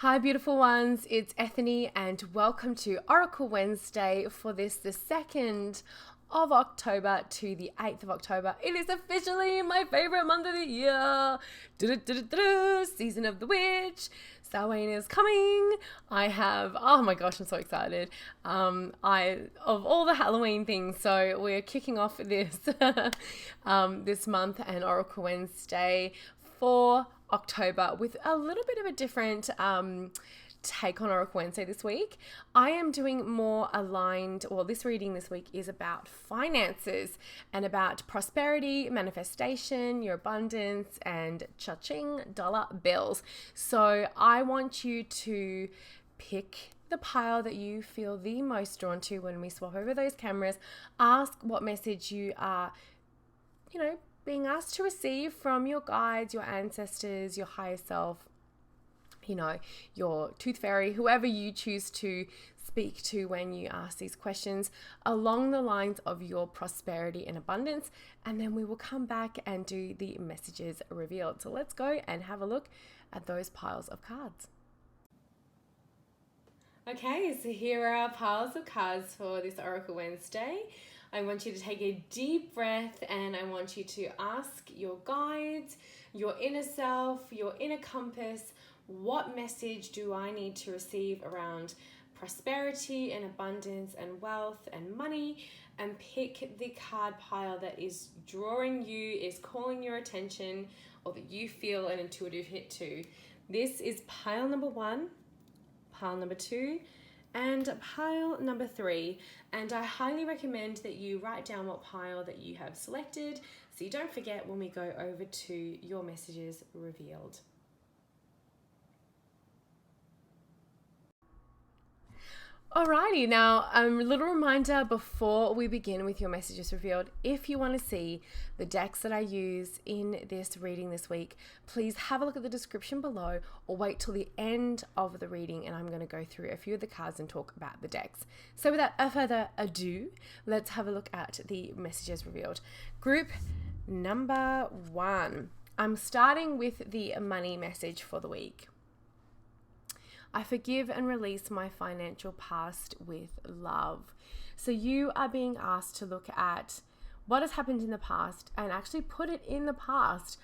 Hi, beautiful ones. It's Ethany, and welcome to Oracle Wednesday for the 2nd of October to the 8th of October. It is officially my favorite month of the year. Season of the Witch. Samhain is coming. Oh my gosh, I'm so excited. Of all the Halloween things, so we're kicking off this this month and Oracle Wednesday for October with a little bit of a different take on Oracle Wednesday this week. I am doing more aligned, this reading this week is about finances and about prosperity, manifestation, your abundance, and cha-ching dollar bills. So I want you to pick the pile that you feel the most drawn to when we swap over those cameras. Ask what message you are, being asked to receive from your guides, your ancestors, your higher self, your tooth fairy, whoever you choose to speak to when you ask these questions, along the lines of your prosperity and abundance. And then we will come back and do the messages revealed. So let's go and have a look at those piles of cards. Okay, so here are our piles of cards for this Oracle Wednesday. I want you to take a deep breath and I want you to ask your guides, your inner self, your inner compass, what message do I need to receive around prosperity and abundance and wealth and money, and pick the card pile that is drawing you, is calling your attention, or that you feel an intuitive hit to. This is pile number 1, pile number 2, and pile number 3, and I highly recommend that you write down what pile that you have selected so you don't forget when we go over to your messages revealed. Alrighty, now a little reminder before we begin with your messages revealed. If you want to see the decks that I use in this reading this week, please have a look at the description below or wait till the end of the reading and I'm going to go through a few of the cards and talk about the decks. So without further ado, let's have a look at the messages revealed. Group number 1. I'm starting with the money message for the week. I forgive and release my financial past with love. So you are being asked to look at what has happened in the past and actually put it in the past.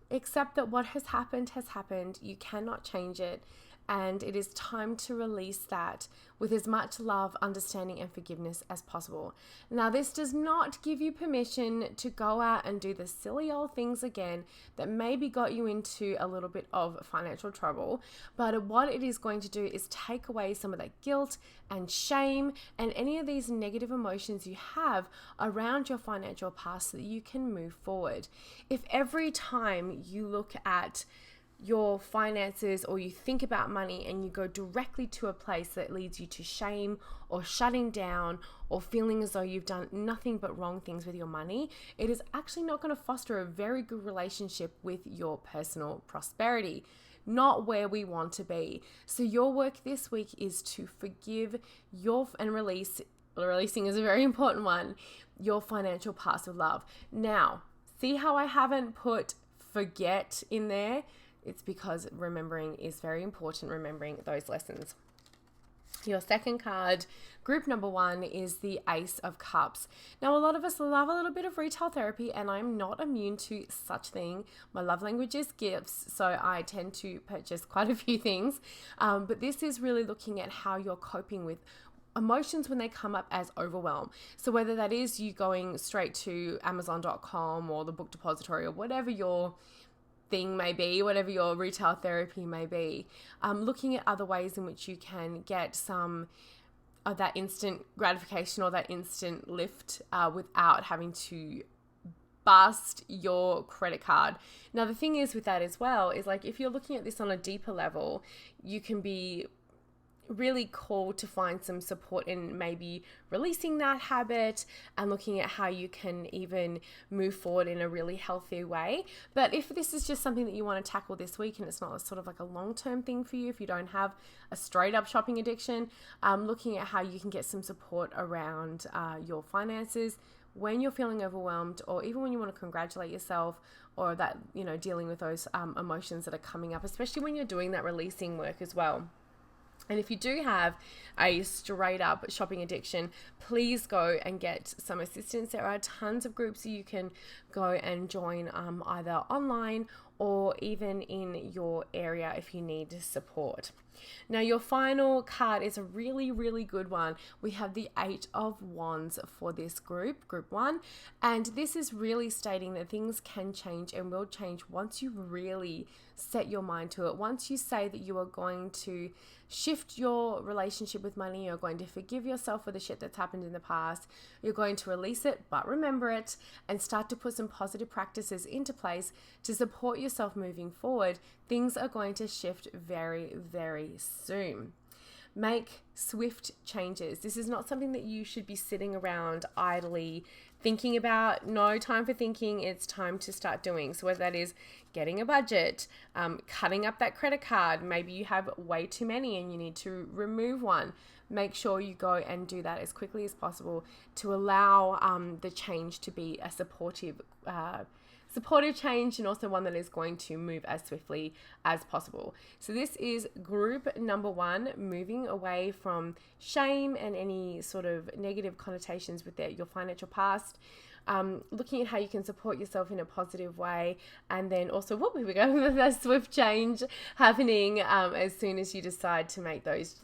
Accept that what has happened has happened. You cannot change it. And it is time to release that with as much love, understanding, and forgiveness as possible. Now, this does not give you permission to go out and do the silly old things again that maybe got you into a little bit of financial trouble. But what it is going to do is take away some of that guilt and shame and any of these negative emotions you have around your financial past so that you can move forward. If every time you look at your finances or you think about money and you go directly to a place that leads you to shame or shutting down or feeling as though you've done nothing but wrong things with your money, it is actually not going to foster a very good relationship with your personal prosperity. Not where we want to be. So your work this week is to forgive and release. Releasing is a very important one. Your financial past with love. Now, see how I haven't put forget in there? It's because remembering is very important, remembering those lessons. Your second card, group number 1, is the Ace of Cups. Now, a lot of us love a little bit of retail therapy, and I'm not immune to such thing. My love language is gifts, so I tend to purchase quite a few things. But this is really looking at how you're coping with emotions when they come up as overwhelm. So whether that is you going straight to Amazon.com or the Book Depository or whatever your thing may be, whatever your retail therapy may be, looking at other ways in which you can get some of that instant gratification or that instant lift without having to bust your credit card. Now, the thing is with that as well is like if you're looking at this on a deeper level, you can be really called to find some support in maybe releasing that habit and looking at how you can even move forward in a really healthy way. But if this is just something that you want to tackle this week and it's not sort of like a long-term thing for you, if you don't have a straight up shopping addiction, looking at how you can get some support around your finances when you're feeling overwhelmed, or even when you want to congratulate yourself, or that, dealing with those emotions that are coming up, especially when you're doing that releasing work as well. And if you do have a straight up shopping addiction, please go and get some assistance. There are tons of groups you can go and join, either online or even in your area if you need support. Now, your final card is a really, really good one. We have the 8 of Wands for this group 1. And this is really stating that things can change and will change once you really set your mind to it. Once you say that you are going to shift your relationship with money, you're going to forgive yourself for the shit that's happened in the past, you're going to release it, but remember it, and start to put some positive practices into place to support yourself moving forward, things are going to shift very, very soon. Make swift changes. This is not something that you should be sitting around idly thinking about. No time for thinking. It's time to start doing. So whether that is getting a budget, cutting up that credit card, maybe you have way too many and you need to remove one. Make sure you go and do that as quickly as possible to allow the change to be a supportive change, and also one that is going to move as swiftly as possible. So this is group number 1, moving away from shame and any sort of negative connotations with your financial past. Looking at how you can support yourself in a positive way, and then also, here we go, with a swift change happening as soon as you decide to make those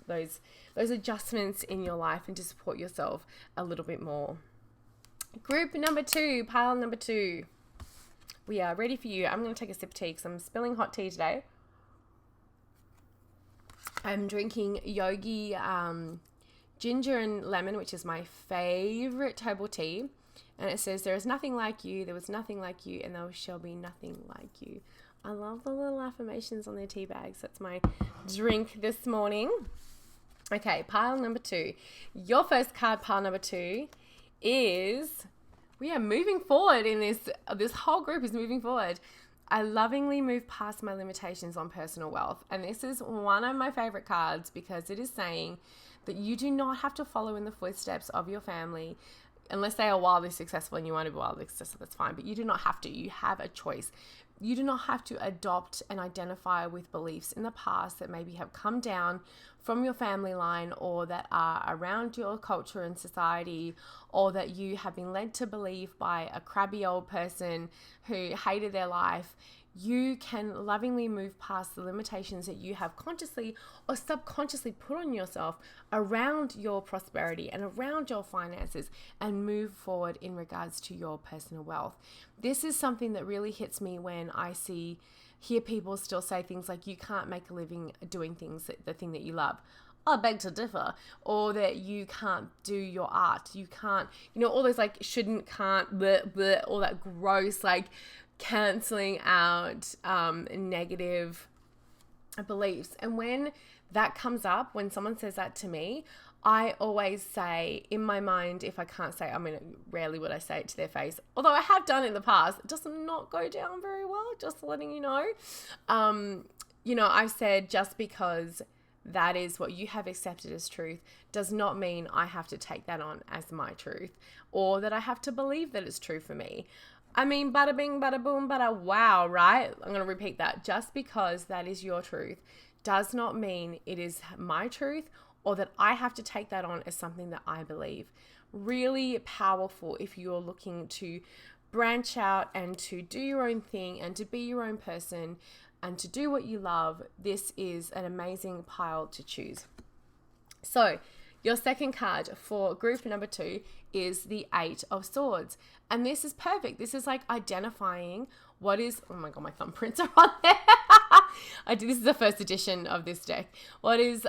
adjustments in your life and to support yourself a little bit more. Group number 2, pile number 2. We are ready for you. I'm going to take a sip of tea because I'm spilling hot tea today. I'm drinking Yogi ginger and lemon, which is my favorite herbal tea. And it says, there is nothing like you, there was nothing like you, and there shall be nothing like you. I love the little affirmations on their tea bags. That's my drink this morning. Okay, pile number 2. Your first card, pile number 2, is... we are moving forward in this whole group is moving forward. I lovingly move past my limitations on personal wealth. And this is one of my favorite cards because it is saying that you do not have to follow in the footsteps of your family unless they are wildly successful and you want to be wildly successful, that's fine. But you do not have to. You have a choice. You do not have to adopt and identify with beliefs in the past that maybe have come down from your family line or that are around your culture and society, or that you have been led to believe by a crabby old person who hated their life. You can lovingly move past the limitations that you have consciously or subconsciously put on yourself around your prosperity and around your finances and move forward in regards to your personal wealth. This is something that really hits me when I hear people still say things like, you can't make a living doing the thing that you love. I beg to differ. Or that you can't do your art. You can't, all those like shouldn't, can't, bleh, bleh, all that gross, like canceling out negative beliefs. And when that comes up, when someone says that to me, I always say in my mind, if I can't say, rarely would I say it to their face, although I have done it in the past, it does not go down very well, just letting you know. I've said, just because that is what you have accepted as truth does not mean I have to take that on as my truth, or that I have to believe that it's true for me. Bada bing, bada boom, bada wow, right? I'm going to repeat that. Just because that is your truth does not mean it is my truth, or that I have to take that on as something that I believe. Really powerful if you're looking to branch out and to do your own thing and to be your own person and to do what you love. This is an amazing pile to choose. So your second card for group number 2 is the 8 of Swords. And this is perfect. This is like identifying what is, oh my God, my thumbprints are on there. This is the first edition of this deck. What is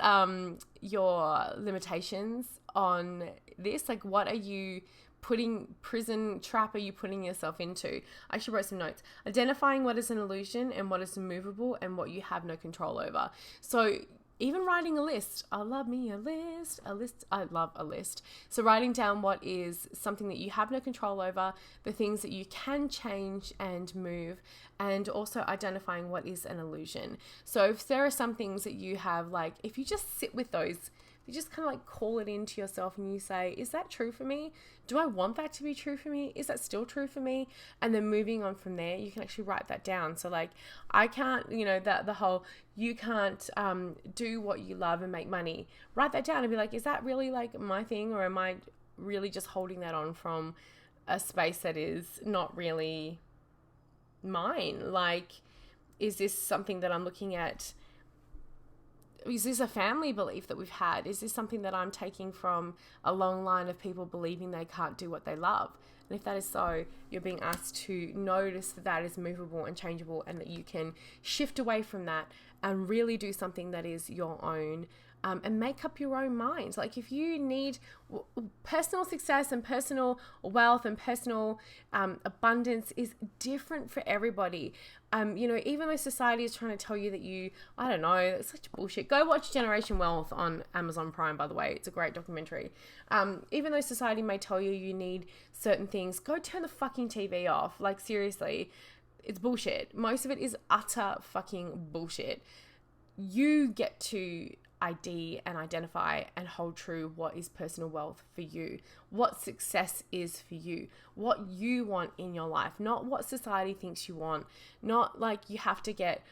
your limitations on this? Like, what are you prison trap are you putting yourself into? I actually wrote some notes. Identifying what is an illusion and what is movable and what you have no control over. So even writing a list. I love me a list. I love a list. So writing down what is something that you have no control over, the things that you can change and move, and also identifying what is an illusion. So if there are some things that you have, like if you just sit with those you just kind of like call it into yourself and you say, is that true for me? Do I want that to be true for me? Is that still true for me? And then moving on from there, you can actually write that down. So like, I can't, that the whole, you can't do what you love and make money. Write that down and be like, is that really like my thing? Or am I really just holding that on from a space that is not really mine? Like, is this something that I'm looking at? Is this a family belief that we've had? Is this something that I'm taking from a long line of people believing they can't do what they love? And if that is so, you're being asked to notice that that is movable and changeable, and that you can shift away from that and really do something that is your own, and make up your own mind. Like, if you need personal success and personal wealth and personal abundance is different for everybody. Even though society is trying to tell you that I don't know, it's such bullshit. Go watch Generation Wealth on Amazon Prime, by the way. It's a great documentary. Even though society may tell you need certain things, go turn the fucking TV off. Like, seriously, it's bullshit. Most of it is utter fucking bullshit. You get to ID and identify and hold true what is personal wealth for you, what success is for you, what you want in your life, not what society thinks you want, not like you have to get,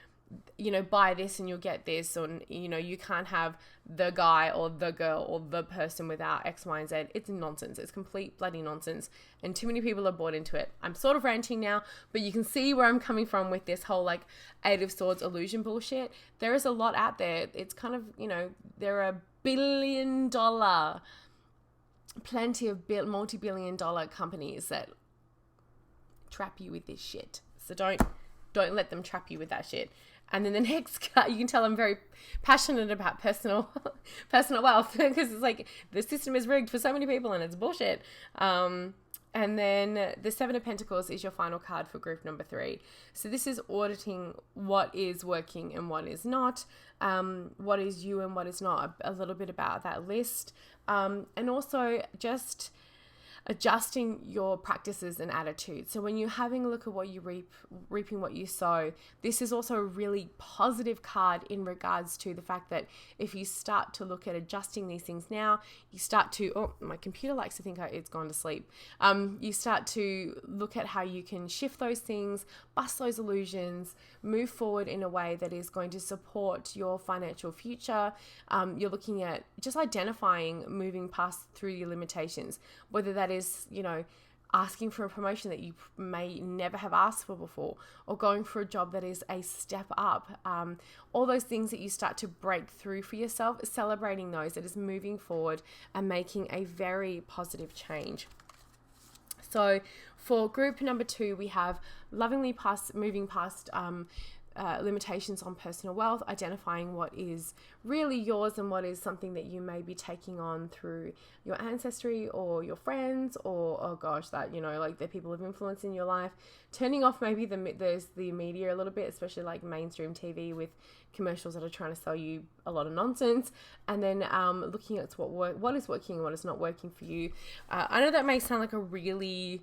buy this and you'll get this, or, you can't have the guy or the girl or the person without X, Y, and Z. It's nonsense. It's complete bloody nonsense. And too many people are bought into it. I'm sort of ranting now, but you can see where I'm coming from with this whole like Eight of Swords illusion bullshit. There is a lot out there. It's kind of, there are plenty of multi-billion-dollar companies that trap you with this shit. So don't let them trap you with that shit. And then the next card, you can tell I'm very passionate about personal wealth, because it's like the system is rigged for so many people and it's bullshit. And then the Seven of Pentacles is your final card for group number 3. So this is auditing what is working and what is not, what is you and what is not, a little bit about that list. And also just adjusting your practices and attitudes. So when you're having a look at what you reaping what you sow, this is also a really positive card in regards to the fact that if you start to look at adjusting these things now, you start to, oh, my computer likes to think it's gone to sleep. You start to look at how you can shift those things, bust those illusions, move forward in a way that is going to support your financial future. You're looking at just identifying, moving past through your limitations, whether that is, asking for a promotion that you may never have asked for before, or going for a job that is a step up. All those things that you start to break through for yourself, celebrating those, that is moving forward and making a very positive change. So for group number 2, we have moving past limitations on personal wealth, identifying what is really yours and what is something that you may be taking on through your ancestry or your friends, or like the people of influence in your life. Turning off maybe the media a little bit, especially like mainstream TV with commercials that are trying to sell you a lot of nonsense, and then looking at what is working and what is not working for you. I know that may sound like a really,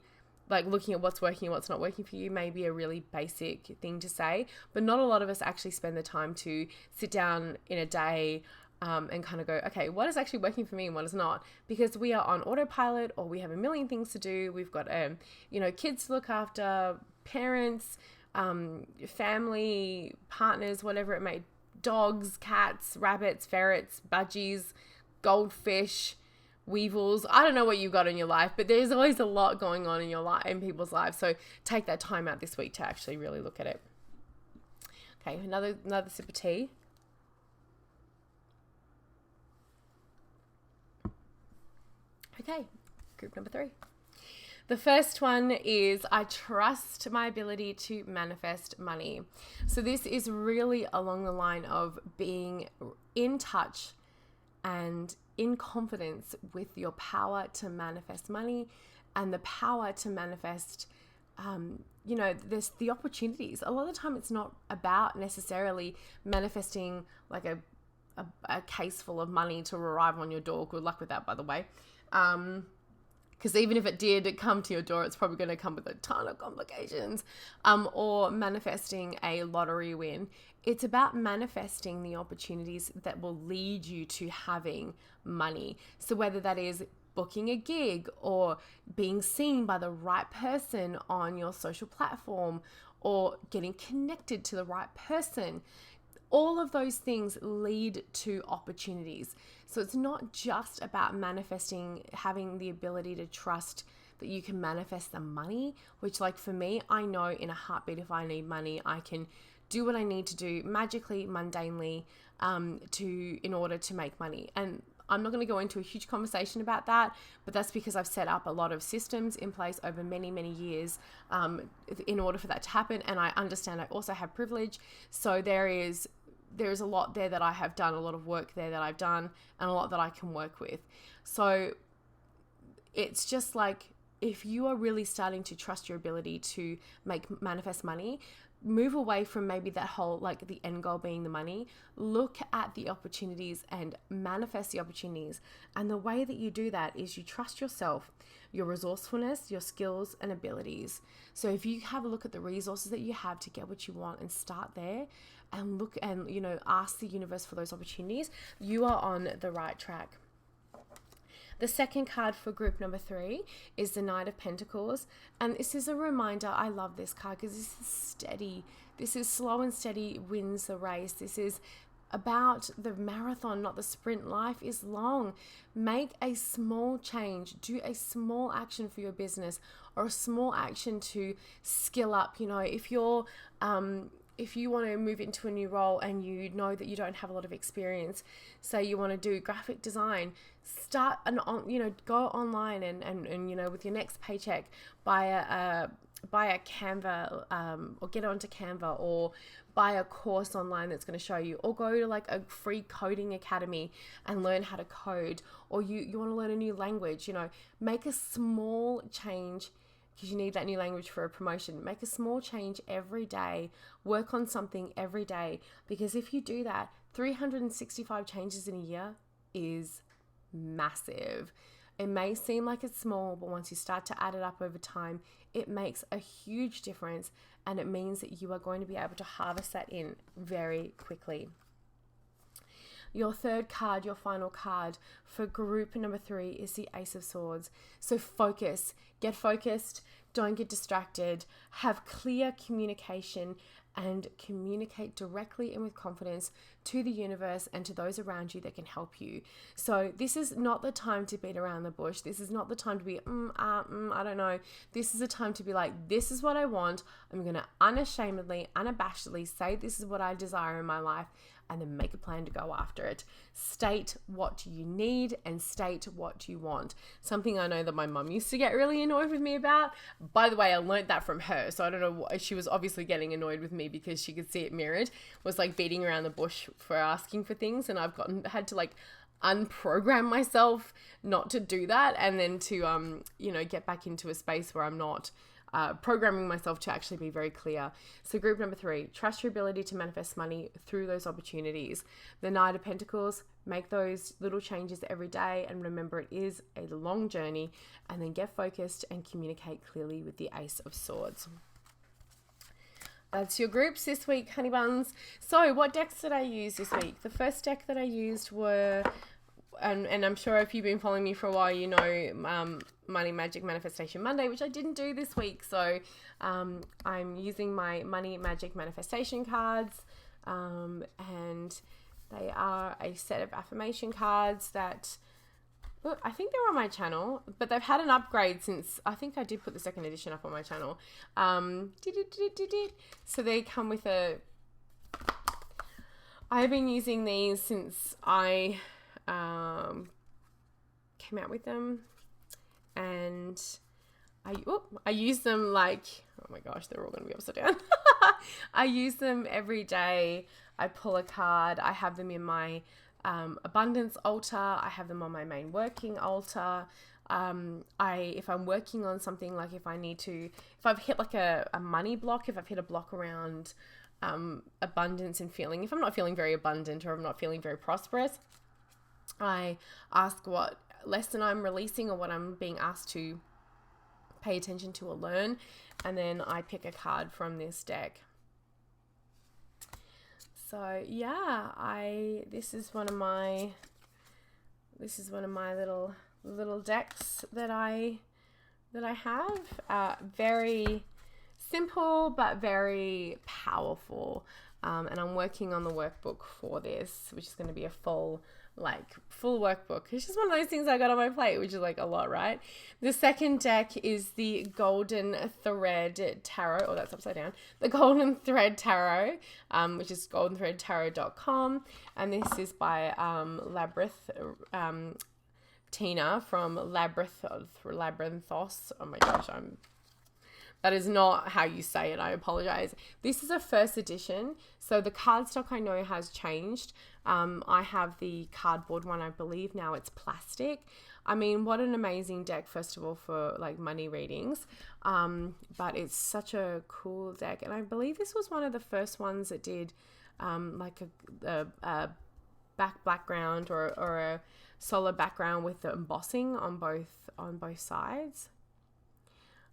like, looking at what's working and what's not working for you may be a really basic thing to say, but not a lot of us actually spend the time to sit down in a day and kind of go, okay, what is actually working for me and what is not? Because we are on autopilot, or we have a million things to do. We've got, kids to look after, parents, family, partners, whatever it may, dogs, cats, rabbits, ferrets, budgies, goldfish, weevils. I don't know what you've got in your life, but there's always a lot going on in your life, in people's lives. So take that time out this week to actually really look at it. Okay, another sip of tea. Okay, group number 3. The first one is, I trust my ability to manifest money. So this is really along the line of being in touch and in confidence with your power to manifest money and the power to manifest, there's the opportunities. A lot of the time it's not about necessarily manifesting like a case full of money to arrive on your door. Good luck with that, by the way. because even if it did come to your door, it's probably going to come with a ton of complications. Or manifesting a lottery win. It's about manifesting the opportunities that will lead you to having money. So whether that is booking a gig or being seen by the right person on your social platform or getting connected to the right person, all of those things lead to opportunities. So it's not just about manifesting, having the ability to trust that you can manifest the money, which, like, for me, I know in a heartbeat, if I need money, I can do what I need to do magically, mundanely, in order to make money. And I'm not going to go into a huge conversation about that, but that's because I've set up a lot of systems in place over many, many years in order for that to happen. And I understand I also have privilege. So there is a lot there that I have done, a lot of work there that I've done, and a lot that I can work with. So it's just like, if you are really starting to trust your ability to manifest money, move away from maybe that whole, like, the end goal being the money. Look at the opportunities and manifest the opportunities. And the way that you do that is you trust yourself, your resourcefulness, your skills and abilities. So if you have a look at the resources that you have to get what you want and start there and look and, ask the universe for those opportunities, you are on the right track. The second card for group number 3 is the Knight of Pentacles. And this is a reminder. I love this card because this is steady. This is slow and steady wins the race. This is about the marathon, not the sprint. Life is long. Make a small change. Do a small action for your business or a small action to skill up. If you want to move into a new role and you know that you don't have a lot of experience, say you want to do graphic design, go online and with your next paycheck, buy a Canva, or get onto Canva, or buy a course online that's going to show you, or go to like a free coding academy and learn how to code, or you want to learn a new language. Make a small change, because you need that new language for a promotion. Make a small change every day. Work on something every day. Because if you do that, 365 changes in a year is massive. It may seem like it's small, but once you start to add it up over time, it makes a huge difference. And it means that you are going to be able to harvest that in very quickly. Your third card, your final card for group number 3 is the Ace of Swords. So focus, get focused, don't get distracted, have clear communication, and communicate directly and with confidence to the universe and to those around you that can help you. So this is not the time to beat around the bush. This is not the time to be, I don't know. This is a time to be like, this is what I want. I'm going to unashamedly, unabashedly say this is what I desire in my life, and then make a plan to go after it. State what you need and state what you want. Something I know that my mum used to get really annoyed with me about. By the way, I learned that from her. So I don't know what, she was obviously getting annoyed with me because she could see it mirrored, was like beating around the bush for asking for things. And I've had to like unprogram myself not to do that, and then to, get back into a space where I'm not programming myself to actually be very clear. So group number 3, trust your ability to manifest money through those opportunities. The Knight of Pentacles, make those little changes every day, and remember it is a long journey, and then get focused and communicate clearly with the Ace of Swords. That's your groups this week, honey buns. So what decks did I use this week? The first deck that I used were, and I'm sure if you've been following me for a while, you know, Money Magic Manifestation Monday, which I didn't do this week. So I'm using my Money Magic Manifestation cards, and they are a set of affirmation cards that, look, I think they're on my channel, but they've had an upgrade since, I think I did put the second edition up on my channel. So they come with I've been using these since I came out with them, and I use them like, oh my gosh, they're all going to be upside down. I use them every day. I pull a card. I have them in my abundance altar. I have them on my main working altar. If I'm working on something, like if I've hit like a money block, if I've hit a block around abundance and feeling, if I'm not feeling very abundant or I'm not feeling very prosperous, I ask what lesson I'm releasing or what I'm being asked to pay attention to or learn, and then I pick a card from this deck. So yeah, this is one of my little decks that I have. Very simple but very powerful. And I'm working on the workbook for this, which is going to be a full workbook. It's just one of those things I got on my plate, which is like a lot, right? The second deck is the Golden Thread Tarot, or that's upside down. The Golden Thread Tarot, which is goldenthreadtarot.com. And this is by Labyrinth, Tina from Labyrinthos. Oh my gosh, that is not how you say it. I apologize. This is a first edition, so the cardstock I know has changed. I have the cardboard one, I believe now it's plastic. I mean, what an amazing deck, first of all, for like money readings. But it's such a cool deck. And I believe this was one of the first ones that did like a background or a solid background with the embossing on both sides.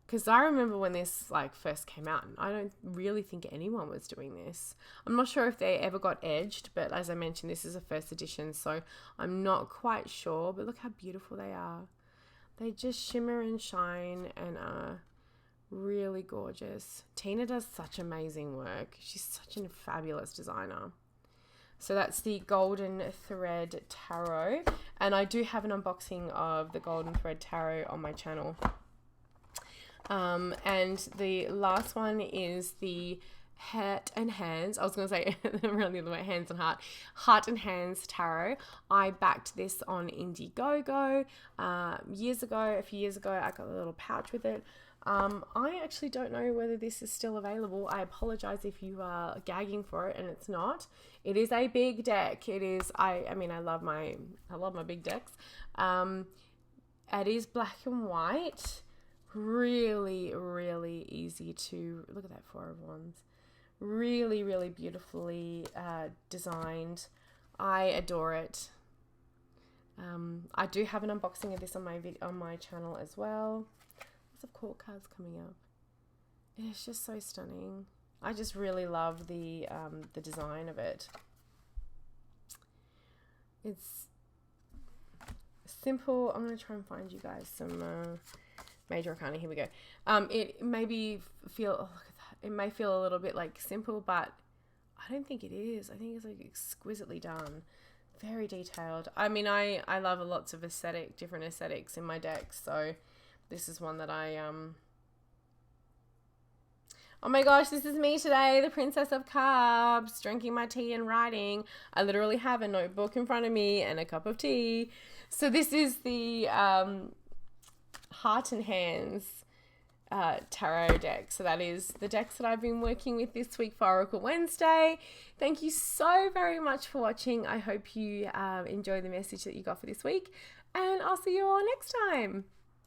Because I remember when this like first came out, and I don't really think anyone was doing this. I'm not sure if they ever got edged, but as I mentioned, this is a first edition, so I'm not quite sure. But look how beautiful they are. They just shimmer and shine and are really gorgeous. Tina does such amazing work. She's such a fabulous designer. So that's the Golden Thread Tarot. And I do have an unboxing of the Golden Thread Tarot on my channel. And the last one is the Heart and Hands. I was going to say around the other way, Hands and Heart. Heart and Hands Tarot. I backed this on Indiegogo a few years ago. I got a little pouch with it. I actually don't know whether this is still available. I apologize if you are gagging for it and it's not. It is a big deck. It is. I mean, I love my big decks. It is black and white. Really, really easy to look at that Four of Wands. Really, really beautifully designed. I adore it. I do have an unboxing of this on my channel as well. Lots of court cards coming up. It's just so stunning. I just really love the design of it. It's simple. I'm gonna try and find you guys some Major Arcana. Here we go. It may feel, oh, look at that. It may feel a little bit like simple, but I don't think it is. I think it's like exquisitely done. Very detailed. I mean, I love lots of different aesthetics in my decks, so this is one that oh my gosh, this is me today, the Princess of Cups, drinking my tea and writing. I literally have a notebook in front of me and a cup of tea. So this is the Heart and Hands tarot deck. So that is the decks that I've been working with this week for Oracle Wednesday. Thank you so very much for watching. I hope you enjoy the message that you got for this week, and I'll see you all next time.